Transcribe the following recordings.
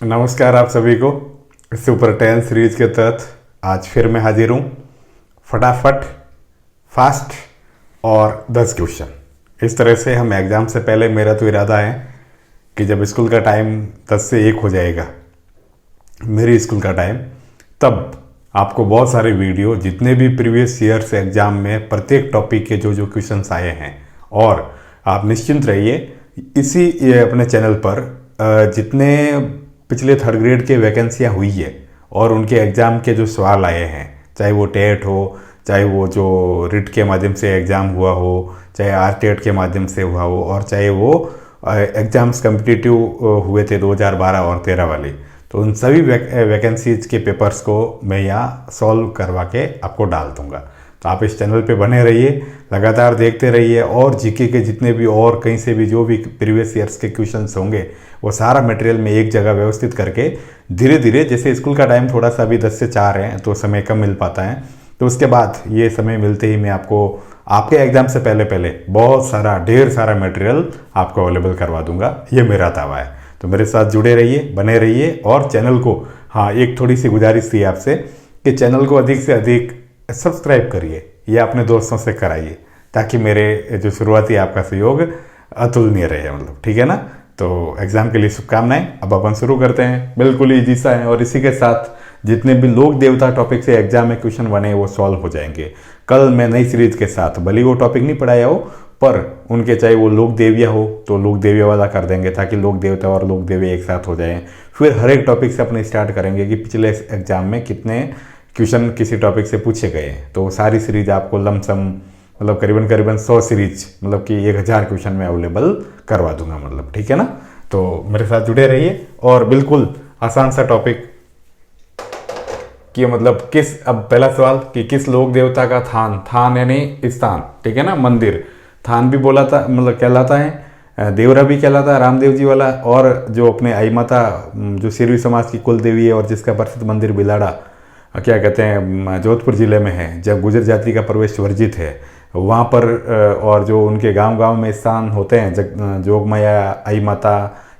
नमस्कार आप सभी को। सुपर 10 सीरीज के तहत आज फिर मैं हाजिर हूँ। फटाफट, फास्ट और 10 क्वेश्चन। इस तरह से हम एग्ज़ाम से पहले, मेरा तो इरादा है कि जब स्कूल का टाइम 10 से 1 हो जाएगा, मेरी स्कूल का टाइम, तब आपको बहुत सारे वीडियो, जितने भी प्रीवियस ईयर्स एग्ज़ाम में प्रत्येक टॉपिक के जो जो क्वेश्चंस आए हैं, और आप निश्चिंत रहिए इसी अपने चैनल पर जितने पिछले थर्ड ग्रेड के वैकेंसियाँ हुई है और उनके एग्ज़ाम के जो सवाल आए हैं, चाहे वो टेट हो, चाहे वो जो रिट के माध्यम से एग्ज़ाम हुआ हो, चाहे आरटेट के माध्यम से हुआ हो, और चाहे वो एग्ज़ाम्स कम्पिटिटिव हुए थे 2012 और 13 वाले, तो उन सभी वैकेंसीज के पेपर्स को मैं यहाँ सॉल्व करवा के आपको डाल दूँगा। तो आप इस चैनल पे बने रहिए, लगातार देखते रहिए, और जीके के जितने भी और कहीं से भी जो भी प्रीवियस ईयर्स के क्वेश्चंस होंगे, वो सारा मटेरियल में एक जगह व्यवस्थित करके धीरे धीरे, जैसे स्कूल का टाइम थोड़ा सा अभी 10 से 4 है तो समय कम मिल पाता है, तो उसके बाद ये समय मिलते ही मैं आपको आपके एग्ज़ाम से पहले पहले बहुत सारा, ढेर सारा मटेरियल आपको अवेलेबल करवा दूंगा। ये मेरा दावा है। तो मेरे साथ जुड़े रहिए, बने रहिए, और चैनल को, हाँ, एक थोड़ी सी गुजारिश थी आपसे कि चैनल को अधिक से अधिक सब्सक्राइब करिए या अपने दोस्तों से कराइए, ताकि मेरे जो शुरुआती आपका सहयोग अतुलनीय रहे, मतलब ठीक है ना। तो एग्ज़ाम के लिए शुभकामनाएं। अब अपन शुरू करते हैं। बिल्कुल ईजी सा है, और इसी के साथ जितने भी लोक देवता टॉपिक से एग्जाम में क्वेश्चन बने वो सॉल्व हो जाएंगे। कल मैं नई सीरीज के साथ, भले वो टॉपिक नहीं पढ़ाया हो, पर उनके चाहे वो लोक देविया हो तो लोक देविया वाला कर देंगे, ताकि लोक देवता और लोक देविया एक साथ हो जाएं। फिर हर एक टॉपिक से अपने स्टार्ट करेंगे कि पिछले एग्जाम में कितने क्वेश्चन किसी टॉपिक से पूछे गए, तो सारी सीरीज आपको लमसम, मतलब करीबन करीबन 100 सीरीज, मतलब कि 1000 क्वेश्चन में अवेलेबल करवा दूंगा, मतलब ठीक है ना। तो मेरे साथ जुड़े रहिए। और बिल्कुल आसान सा टॉपिक कि मतलब किस, अब पहला सवाल कि किस लोक देवता का थान, थान यानी स्थान, ठीक है ना, मंदिर, थान भी बोला था, मतलब कहलाता है, देवरा भी कहलाता है रामदेव जी वाला, और जो अपने आई माता, जो सिरवी समाज की कुल देवी है और जिसका प्रसिद्ध मंदिर बिलाड़ा, क्या कहते हैं, जोधपुर जिले में है, जब गुजर जाति का प्रवेश वर्जित है वहाँ पर, और जो उनके गांव गांव में स्थान होते हैं जोगमाया, आई माता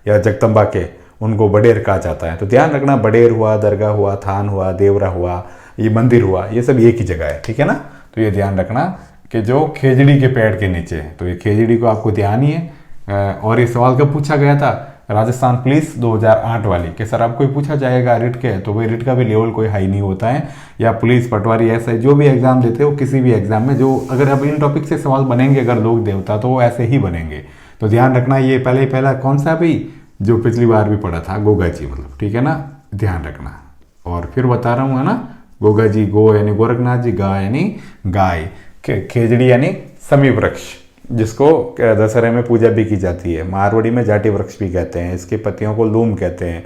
या जगदम्बा के, उनको बडेर कहा जाता है। तो ध्यान रखना, बडेर हुआ, दरगाह हुआ, थान हुआ, देवरा हुआ, ये मंदिर हुआ, ये सब एक ही जगह है, ठीक है ना। तो ये ध्यान रखना कि जो खेजड़ी के पेड़ के नीचे है, तो ये खेजड़ी को आपको ध्यान ही है। और ये सवाल कब पूछा गया था? राजस्थान पुलिस 2008 वाली, कि सर आपको पूछा जाएगा रिट के, तो भाई रिट का भी लेवल कोई हाई नहीं होता है, या पुलिस, पटवारी, ऐसा जो भी एग्जाम देते हो, किसी भी एग्जाम में जो, अगर अब इन टॉपिक से सवाल बनेंगे अगर लोक देवता, तो वो ऐसे ही बनेंगे। तो ध्यान रखना, ये पहला कौन सा भाई, जो पिछली बार भी पढ़ा था, गोगा जी, मतलब ठीक है ना, ध्यान रखना। और फिर बता रहा हूँ, है ना, गोगा जी, गो यानी गोरखनाथ जी, गा यानी गाय, खेजड़ी यानी समी वृक्ष, जिसको दशहरे में पूजा भी की जाती है। मारवाड़ी में जाटी वृक्ष भी कहते हैं, इसके पत्तियों को लूम कहते हैं,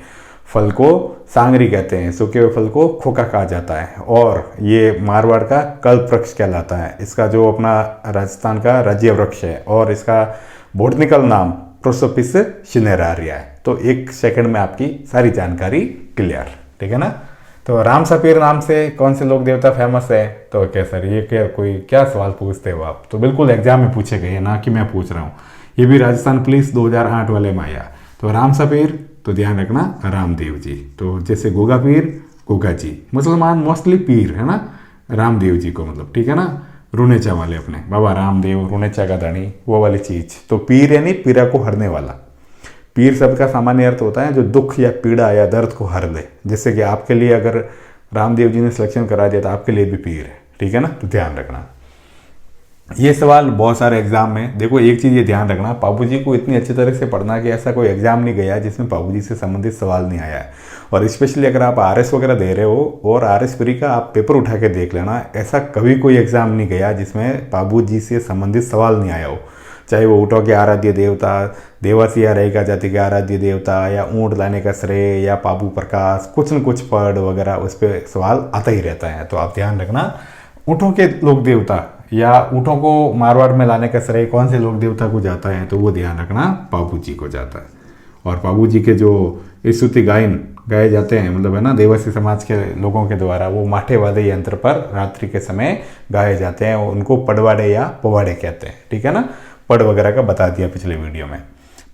फल को सांगरी कहते हैं, सूखे हुए फल को खोखा कहा जाता है, और ये मारवाड़ का कल्प वृक्ष कहलाता है। इसका जो अपना राजस्थान का राज्य वृक्ष है, और इसका बोटनिकल नाम प्रोसोपिस शिनेरारिया है। तो 1 सेकंड में आपकी सारी जानकारी क्लियर, ठीक है ना। तो राम सपीर नाम से कौन से लोक देवता फेमस है? तो क्या सर, ये क्या सवाल पूछते हो आप? तो बिल्कुल एग्जाम में पूछे गए, ना कि मैं पूछ रहा हूँ। ये भी राजस्थान पुलिस 2008 वाले में आया। तो राम सपीर, तो ध्यान रखना रामदेव जी। तो जैसे गोगा पीर, गोगा जी, मुसलमान मोस्टली पीर, है ना, रामदेव जी को, मतलब ठीक है ना। रुनेचा वाले अपने बाबा रामदेव, रुनेचा का धनी, वो वाली चीज। तो पीर यानी पीड़ा को हरने वाला। पीर शब्द का सामान्य अर्थ होता है जो दुख या पीड़ा या दर्द को हर दे। जैसे कि आपके लिए अगर रामदेव जी ने सिलेक्शन करा दिया तो आपके लिए भी पीर है, ठीक है ना। तो ध्यान रखना ये सवाल बहुत सारे एग्जाम में। देखो एक चीज़ ये ध्यान रखना, पापू जी को इतनी अच्छी तरह से पढ़ना कि ऐसा कोई एग्जाम नहीं गया जिसमें पापू जी से संबंधित सवाल नहीं आया है। और स्पेशली अगर आप आरएस वगैरह दे रहे हो, और आरएस प्री का आप पेपर उठा के देख लेना, ऐसा कभी कोई एग्जाम नहीं गया जिसमें पापू जी से संबंधित सवाल नहीं आया हो। चाहे वो ऊँटों के आराध्य देवता, देवासी या रेखा जाति के आराध्य देवता, या ऊँट लाने का श्रेय, या पापू प्रकाश, कुछ न कुछ पढ़ वगैरह, उस पर सवाल आता ही रहता है। तो आप ध्यान रखना, ऊँटों के लोक देवता या ऊँटों को मारवाड़ में लाने का श्रेय कौन से लोक देवता को जाता है? तो वो ध्यान रखना पापू जी को जाता है। और पापू जी के जो स्तुति गायन गाए जाते हैं, मतलब है ना, देवासी समाज के लोगों के द्वारा, वो माठे वाद्य यंत्र पर रात्रि के समय गाए जाते हैं। उनको पडवाड़े या पवाड़े कहते हैं, ठीक है ना। पढ़ वगैरह का बता दिया पिछले वीडियो में।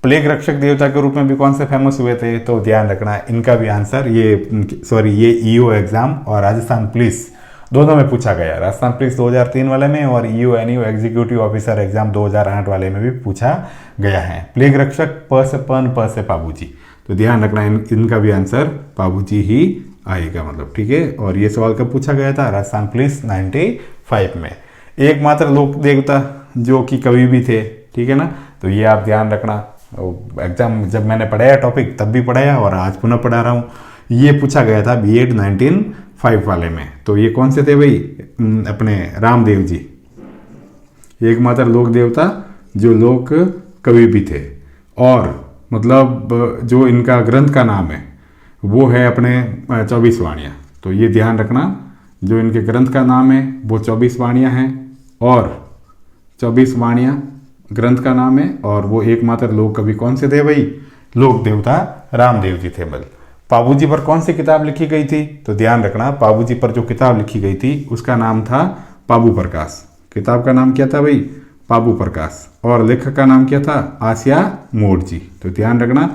प्लेग रक्षक देवता के रूप में भी कौन से फेमस हुए थे, तो ध्यान रखना इनका भी आंसर ये ईओ एग्जाम और राजस्थान पुलिस दोनों में पूछा गया। राजस्थान पुलिस 2003 वाले में और EO NEO executive officer exam 2008 वाले में भी पूछा गया है। प्लेग रक्षक प से पन, प से पाबूजी, तो ध्यान रखना इनका भी आंसर पाबूजी ही आएगा, मतलब ठीक है। और ये सवाल कब पूछा गया था, राजस्थान पुलिस 95 में। एकमात्र लोक देवता जो कि कवि भी थे, ठीक है ना, तो ये आप ध्यान रखना। एग्जाम जब मैंने पढ़ाया टॉपिक तब भी पढ़ाया और आज पुनः पढ़ा रहा हूँ। ये पूछा गया था बीएड 1905 वाले में। तो ये कौन से थे भाई, अपने रामदेव जी, एकमात्र लोक देवता जो लोक कवि भी थे। और मतलब जो इनका ग्रंथ का नाम है वो है अपने 24 वाणियाँ। तो ये ध्यान रखना, जो इनके ग्रंथ का नाम है वो 24 वाणियाँ हैं और 24 वाणियाँ ग्रंथ का नाम है। और वो एकमात्र लोक कवि कौन से थे भाई, लोक देवता रामदेव जी थे। बल पाबूजी पर कौन सी किताब लिखी गई थी, तो ध्यान रखना पाबूजी पर जो किताब लिखी गई थी उसका नाम था पाबू प्रकाश। किताब का नाम क्या था भाई, पाबू प्रकाश। और लेखक का नाम क्या था, आसिया मोड़ जी। तो ध्यान रखना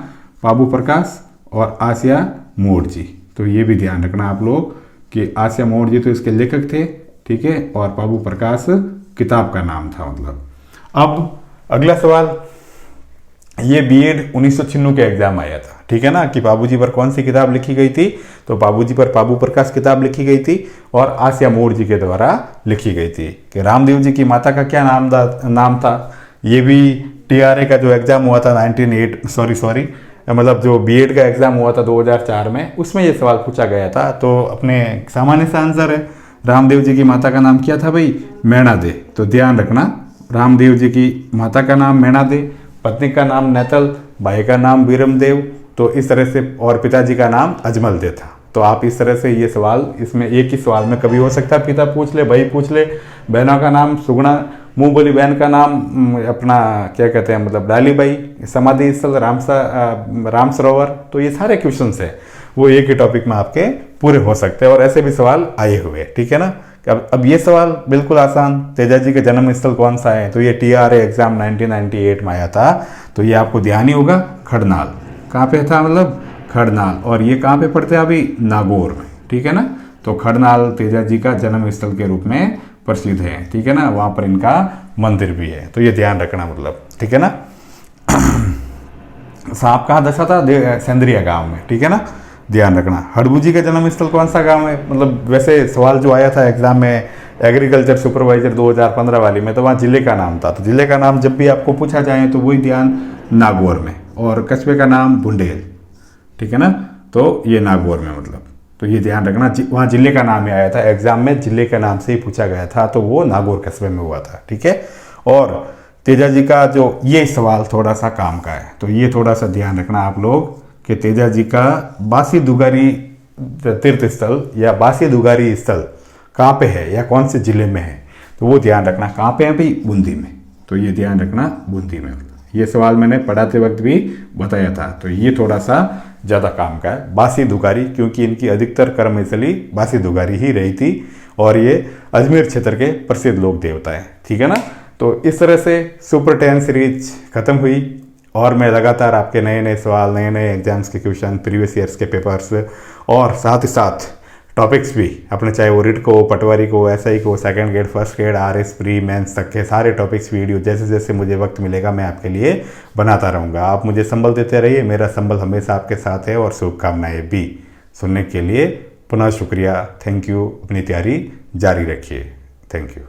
पाबू प्रकाश और आसिया मोड़ जी। तो ये भी ध्यान रखना आप लोग कि आसिया मोड़ जी तो इसके लेखक थे, ठीक है, और पाबू प्रकाश किताब का नाम था मतलब। अब अगला सवाल, ये बीएड 1996 के एग्जाम आया था, ठीक है ना, कि बाबूजी पर कौन सी किताब लिखी गई थी, तो बाबूजी पर पाबू प्रकाश किताब लिखी गई थी और आसिया मोड़ जी के द्वारा लिखी गई थी। कि रामदेव जी की माता का क्या नाम था। ये भी टीआरए का जो एग्जाम हुआ था मतलब जो बीएड का एग्जाम हुआ था 2004 में, उसमें ये सवाल पूछा गया था। तो अपने सामान्य सा आंसर है, रामदेव जी की माता का नाम क्या था भाई, मैणा दे। तो ध्यान रखना रामदेव जी की माता का नाम मैणा दे, पत्नी का नाम नैतल, भाई का नाम वीरमदेव, तो इस तरह से, और पिताजी का नाम अजमल दे था। तो आप इस तरह से ये सवाल, इसमें एक ही सवाल में कभी हो सकता है पिता पूछ ले, भाई पूछ ले, बहनों का नाम सुगुणा, मुंह बोली बहन का नाम अपना क्या कहते हैं मतलब डाली बाई, समाधि स्थल राम सरोवर। तो ये सारे क्वेश्चन है वो एक ही टॉपिक में आपके पूरे हो सकते हैं और ऐसे भी सवाल आए हुए, ठीक है ना। अब ये सवाल बिल्कुल आसान, तेजाजी का जन्म स्थल कौन सा है, तो ये टीआरए एग्जाम 1998 में आया था। तो ये आपको ध्यान ही होगा, खड़नाल। कहाँ पे था मतलब, खड़नाल। और ये कहाँ पे पड़ते हैं अभी, नागौर में, ठीक है ना। तो खड़नाल तेजाजी का जन्म स्थल के रूप में प्रसिद्ध है, ठीक है ना, वहाँ पर इनका मंदिर भी है। तो ये ध्यान रखना मतलब, ठीक है ना। सांप कहाँ दशा था, सेंद्रिया गांव में, ठीक है ना, ध्यान रखना। हड़बू जी का जन्म स्थल कौन सा गांव है, मतलब वैसे सवाल जो आया था एग्जाम में एग्रीकल्चर सुपरवाइजर 2015 वाली में, तो वहाँ जिले का नाम था। तो जिले का नाम जब भी आपको पूछा जाए तो वही ध्यान नागौर में, और कस्बे का नाम बुंडेल, ठीक है ना। तो ये नागौर में मतलब, तो ये ध्यान रखना वहाँ जिले का नाम ही आया था एग्जाम में, जिले के नाम से ही पूछा गया था, तो वो नागौर कस्बे में हुआ था, ठीक है। और तेजाजी का जो ये सवाल थोड़ा सा काम का है, तो ये थोड़ा सा ध्यान रखना आप लोग कि तेजाजी का बासी दुगारी तीर्थ स्थल या बासी दुगारी स्थल कहाँ पे है या कौन से जिले में है, तो वो ध्यान रखना। कहाँ पे है भाई, बूंदी में। तो ये ध्यान रखना बूंदी में। ये सवाल मैंने पढ़ाते वक्त भी बताया था, तो ये थोड़ा सा ज़्यादा काम का है, बासी दुगारी, क्योंकि इनकी अधिकतर कर्मस्थली बासी दुगारी ही रही थी और ये अजमेर क्षेत्र के प्रसिद्ध लोक देवता है, ठीक है ना। तो इस तरह से सुपर 10 सीरीज खत्म हुई और मैं लगातार आपके नए नए सवाल, नए नए एग्जाम्स के क्वेश्चन, प्रीवियस ईयर्स के पेपर्स और साथ ही साथ टॉपिक्स भी अपने, चाहे वो रिट को, पटवारी को, एसआई को, second grade, first grade, RS, pre, mains तक के सारे टॉपिक्स वीडियो जैसे जैसे मुझे वक्त मिलेगा मैं आपके लिए बनाता रहूँगा। आप मुझे संबल देते रहिए, मेरा संबल हमेशा आपके साथ है और शुभकामनाएं भी। सुनने के लिए पुनः शुक्रिया, थैंक यू। अपनी तैयारी जारी रखिए, थैंक यू।